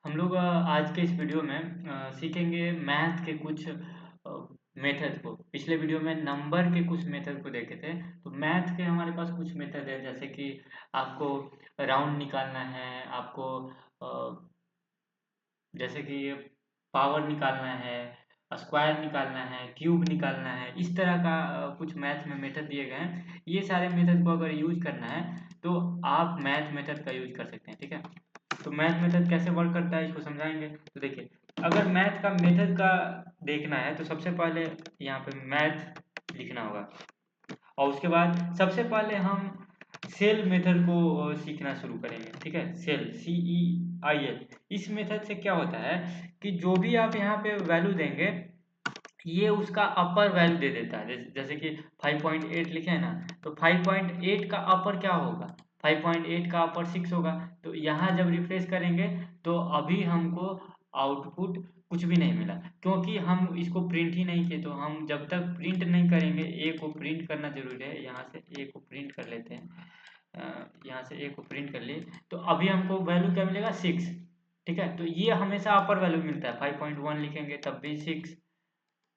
हम लोग आज के इस वीडियो में सीखेंगे मैथ के कुछ मेथड को। पिछले वीडियो में नंबर के कुछ मेथड को देखे थे। तो मैथ के हमारे पास कुछ मेथड है, जैसे कि आपको राउंड निकालना है, आपको अ, जैसे कि पावर निकालना है, स्क्वायर निकालना है, क्यूब निकालना है। इस तरह का कुछ मैथ में मेथड दिए गए हैं। ये सारे मेथड को अगर यूज करना है तो आप मैथ मेथड का यूज कर सकते हैं। ठीक है, तो मैथ मेथड कैसे वर्क करता है इसको समझाएंगे। तो देखिए, अगर मैथ का मेथड का देखना है तो सबसे पहले यहाँ पे मैथ लिखना होगा, और उसके बाद सबसे पहले हम सेल मेथड को सीखना शुरू करेंगे। ठीक है, सेल CEIL। इस मेथड से क्या होता है कि जो भी आप यहाँ पे वैल्यू देंगे ये उसका अपर वैल्यू दे देता है। जैसे कि 5.8 लिखे हैं ना, तो 5.8 का अपर क्या होगा, 5.8 का अपर 6 होगा। तो यहाँ जब रिफ्रेश करेंगे तो अभी हमको आउटपुट कुछ भी नहीं मिला, क्योंकि हम इसको प्रिंट ही नहीं किए। तो हम जब तक प्रिंट नहीं करेंगे, ए को प्रिंट करना जरूरी है। यहाँ से ए को प्रिंट कर लेते हैं, यहाँ से ए को प्रिंट कर लिए, तो अभी हमको वैल्यू क्या मिलेगा, 6। ठीक है, तो ये हमेशा अपर वैल्यू मिलता है। 5.1 लिखेंगे तब भी 6।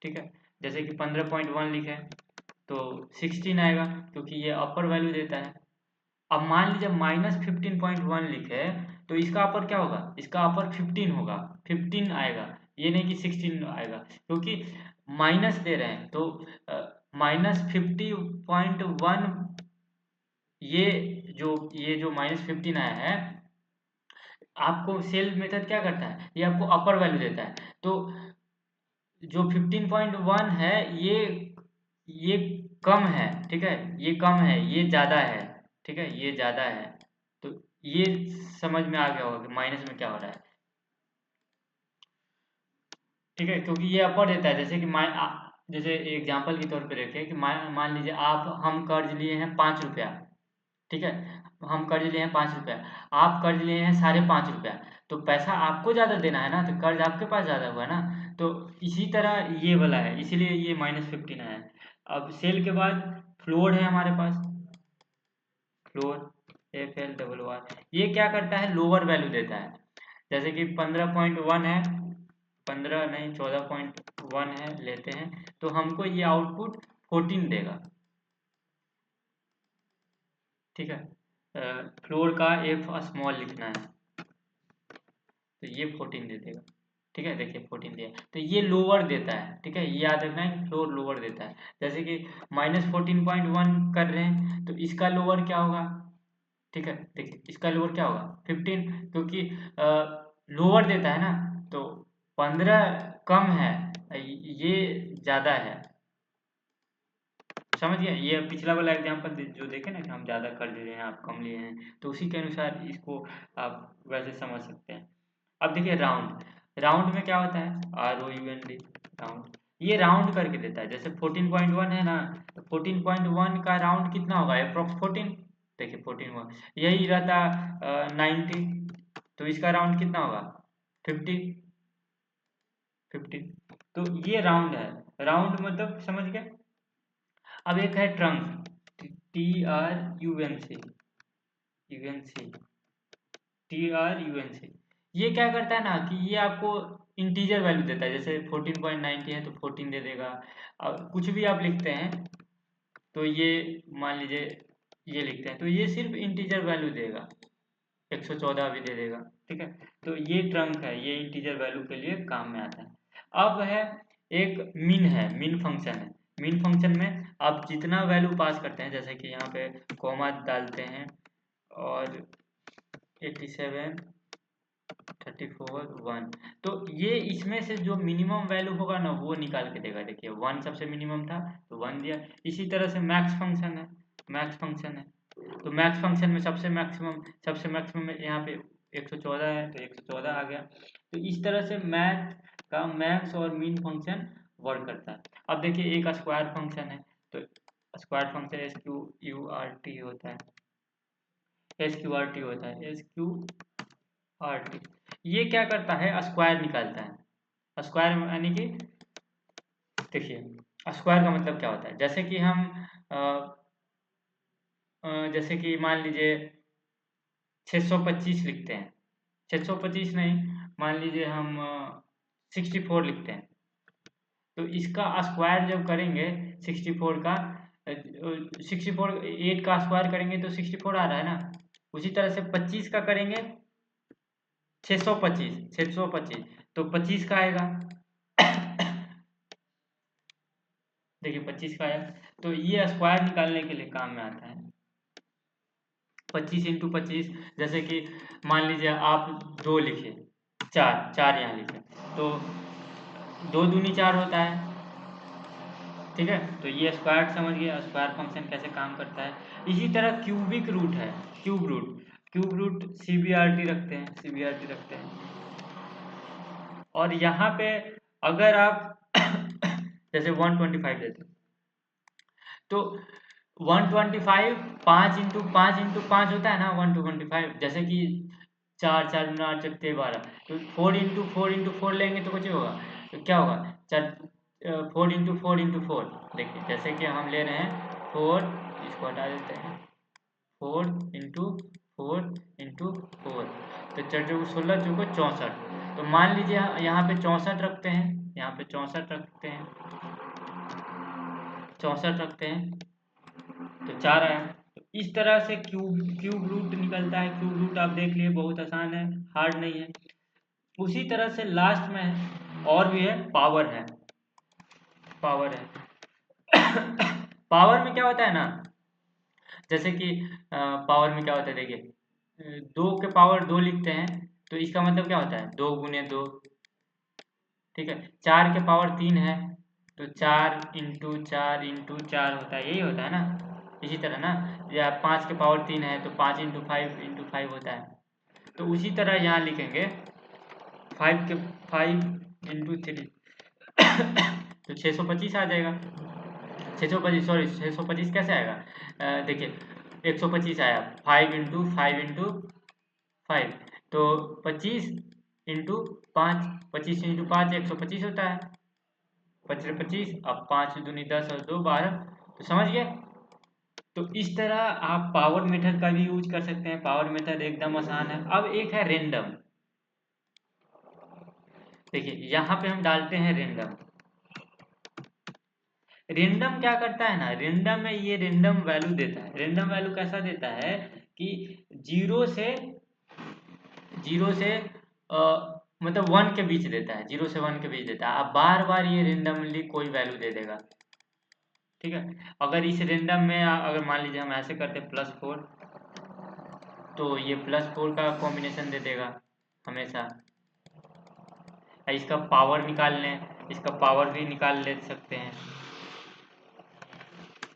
ठीक है, जैसे कि 15.1 लिखे तो 16 आएगा, क्योंकि ये अपर वैल्यू देता है। अब मान लीजिए -15.1 लिखे तो इसका अपर क्या होगा, इसका अपर 15 होगा, 15 आएगा। ये नहीं कि 16 आएगा, क्योंकि माइनस दे रहे हैं। तो -50.1, ये जो -15 आया है, आपको सेल मेथड क्या करता है, ये आपको अपर वैल्यू देता है। तो जो 15.1 है ये कम है। ठीक है, ये कम है, ये ज़्यादा है। ठीक है, ये ज़्यादा है। तो ये समझ में आ गया होगा कि माइनस में क्या हो रहा है। ठीक है, क्योंकि ये अपर देता है। जैसे कि जैसे एग्जांपल के तौर पे रखें कि मान लीजिए हम कर्ज लिए हैं 5 रुपया। ठीक है, हम कर्ज लिए हैं 5 रुपया, आप कर्ज लिए हैं 5.5 रुपया। तो पैसा आपको ज़्यादा देना है ना, तो कर्ज आपके पास ज़्यादा हुआ ना। तो इसी तरह ये वाला है, इसीलिए ये -15 है। अब सेल के बाद फ्लोर है हमारे पास, फ्लोर FL ये क्या करता है, लोअर वैल्यू देता है। जैसे कि 15.1 है, 15 नहीं 14.1 है, लेते हैं तो हमको ये आउटपुट 14 देगा। ठीक है, फ्लोर का F स्मॉल लिखना है तो ये 14 दे देगा। ठीक है, देखिए 14 दिया, तो ये लोअर देता है। ठीक है, ये याद रखना है कि फ्लोर लोअर देता है। जैसे कि -14.1 कर रहे हैं तो इसका लोअर क्या होगा। ठीक है, देखिए इसका लोअर क्या होगा, 15, क्योंकि लोअर देता है ना। तो 15 कम है, ये ज़्यादा है। समझ गए, ये पिछला वाला एग्जांपल जो देखे ना कि हम ज़्यादा कर लिए हैं, आप कम लिए हैं, तो उसी के अनुसार इसको आप वैसे समझ सकते हैं। अब देखिए राउंड, राउंड में क्या होता है, ROUND, राउंड। ये राउंड करके देता है। जैसे 14.1 है ना, तो 14.1 का राउंड कितना होगा, अप्रोक्स 14। देखिए 14 यही रहता 90, तो इसका राउंड कितना होगा, 50, 50। तो ये राउंड है, राउंड मतलब समझ गए। अब एक है ट्रंक, TRUNC, TRUNC। ये क्या करता है ना कि ये आपको इंटीजर वैल्यू देता है। जैसे 14.90 है तो 14 दे देगा। अब कुछ भी आप लिखते हैं तो ये मान लीजिए ये लिखते हैं तो ये सिर्फ इंटीजर वैल्यू देगा, 114 भी दे देगा। ठीक है, तो ये ट्रंक है, ये इंटीजर वैल्यू के लिए काम में आता है। अब है एक मिन है, मिन फंक्शन है। मिन फंक्शन में आप जितना वैल्यू पास करते हैं, जैसे कि यहाँ पे कॉमा डालते हैं और 87, 34, 1, तो ये इसमें से जो मिनिमम वैल्यू होगा ना वो निकाल के देगा। देखिए 1 सबसे मिनिमम था तो 1 दिया। इसी तरह से मैक्स फंक्शन है, मैक्स फंक्शन है, तो मैक्स फंक्शन में सबसे मैक्सिमम में यहाँ पे 114 है तो 114 आ गया। तो इस तरह से मैथ का मैक्स और मिन फंक्शन वर्क करता है। अब देखिए एक स्क्वायर फंक्शन है, तो स्क्वायर फंक्शन SQRT होता है, SQRT होता है, SQRT। ये क्या करता है, स्क्वायर निकालता है। स्क्वायर यानी कि देखिए स्क्वायर का मतलब क्या होता है, जैसे कि हम जैसे कि मान लीजिए 625 लिखते हैं, 625 नहीं मान लीजिए हम 64 लिखते हैं, तो इसका स्क्वायर जब करेंगे 64 का 64 8 का स्क्वायर करेंगे तो 64 आ रहा है ना। उसी तरह से 25 का करेंगे 625 तो 25 का आएगा। देखिए 25 का आया, तो ये स्क्वायर निकालने के लिए काम में आता है। 25 इंटू 25, जैसे कि मान लीजिए आप 2 लिखे, 4 यहाँ लिखे, तो 2 दूनी 4 होता है। ठीक है, तो ये स्क्वायर समझ गए, स्क्वायर फंक्शन कैसे काम करता है। इसी तरह क्यूबिक रूट है, क्यूब रूट सीबीआरटी रखते हैं, और यहाँ पे अगर आप जैसे 125 देते हैं, तो 125 5 होता है ना 125, जैसे कि 4 4 9 8 12, तो 4 लेंगे तो कुछ होगा, तो क्या होगा 4 देखिए, जैसे कि हम ले रहे हैं 4, इसको हटा देते हैं, 4 × 4 × 4, तो 4 चौको 64। तो मान लीजिए यहाँ पे 64 रखते हैं, यहाँ पे 64 रखते हैं, 64 रखते हैं, तो 4 आया। तो इस तरह से क्यूब रूट निकलता है। क्यूब रूट आप देख लिए, बहुत आसान है, हार्ड नहीं है। उसी तरह से लास्ट में है, और भी है, पावर है। पावर में क्या होता है ना, जैसे कि पावर में क्या होता है, देखिए 2 के पावर 2 लिखते हैं, तो इसका मतलब क्या होता है 2 × 2। ठीक है, 4 के पावर 3 है, तो 4 × 4 × 4 होता है, यही होता है ना। इसी तरह ना, या 5 के पावर 3 है, तो 5 × 5 × 5 होता है। तो उसी तरह यहाँ लिखेंगे 5 × 3 तो 625 आ जाएगा। 625 कैसे आएगा, देखिए 125 आया, 5 × 5 × 5, तो 25 × 5, 25 × 5 125 होता है, 25 25, अब 5 दूनी 10 और 2 12, तो समझ गए। तो इस तरह आप पावर मेथड का भी यूज कर सकते हैं। पावर मेथड एकदम आसान है। अब एक है रेंडम। देखिए यहाँ पे हम डालते हैं रेंडम। रेंडम क्या करता है ना, रेंडम में ये रेंडम वैल्यू देता है। रेंडम वैल्यू कैसा देता है कि जीरो से मतलब 1 के बीच देता है, 0 से 1 के बीच देता है। अब बार बार ये रेंडमली कोई वैल्यू दे देगा। ठीक है, अगर इस रेंडम में अगर मान लीजिए हम ऐसे करते +4, तो ये +4 का कॉम्बिनेशन दे देगा हमेशा। इसका पावर निकाल लें, इसका पावर भी निकाल ले सकते हैं।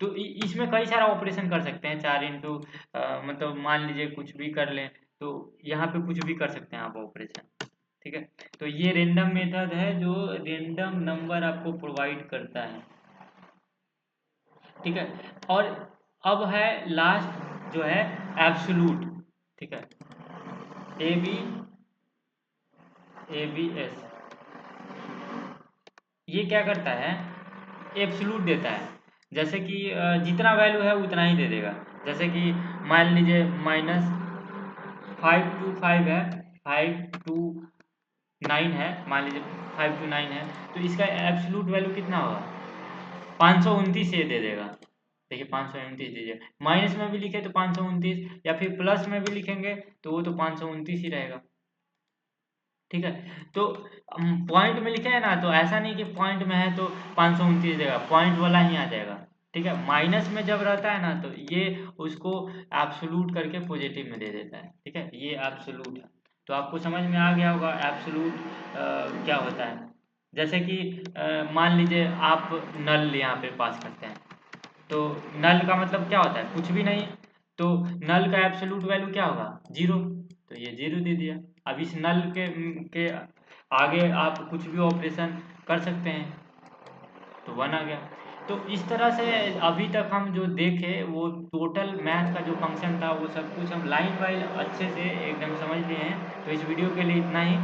तो इसमें कई सारा ऑपरेशन कर सकते हैं। 4 इंटू मतलब मान लीजिए कुछ भी कर लें, तो यहाँ पे कुछ भी कर सकते हैं आप ऑपरेशन। ठीक है, तो ये रेंडम मेथड है जो रेंडम नंबर आपको प्रोवाइड करता है। ठीक है, और अब है लास्ट जो है एब्सोल्यूट। ठीक है, ABS, ये क्या करता है, एब्सोल्यूट देता है। जैसे कि जितना वैल्यू है उतना ही दे देगा। जैसे कि मान लीजिए -5 to 5 है, 5 to 9 है, मान लीजिए 5 to 9 है, तो इसका एब्सोल्यूट वैल्यू कितना होगा, 529 ये दे देगा। देखिए 529 दीजिए, माइनस में भी लिखे तो 529, या फिर प्लस में भी लिखेंगे तो वो तो 529 ही रहेगा। ठीक है, तो पॉइंट में लिखे है ना, तो ऐसा नहीं कि पॉइंट में है तो 529 देगा, पॉइंट वाला ही आ जाएगा। ठीक है, माइनस में जब रहता है ना, तो ये उसको एब्सोल्यूट करके पॉजिटिव में दे देता है। ठीक है, ये एब्सोल्यूट है। तो आपको समझ में आ गया होगा एब्सोल्यूट क्या होता है। जैसे कि मान लीजिए आप नल यहाँ पे पास करते हैं, तो नल का मतलब क्या होता है, कुछ भी नहीं। तो नल का एब्सोल्यूट वैल्यू क्या होगा, 0, तो ये 0 दे दिया। अब इस नल के आगे आप कुछ भी ऑपरेशन कर सकते हैं, तो 1 आ गया। तो इस तरह से अभी तक हम जो देखे वो टोटल मैथ का जो फंक्शन था वो सब कुछ हम लाइन वाइज अच्छे से एकदम समझ लिए हैं। तो इस वीडियो के लिए इतना ही।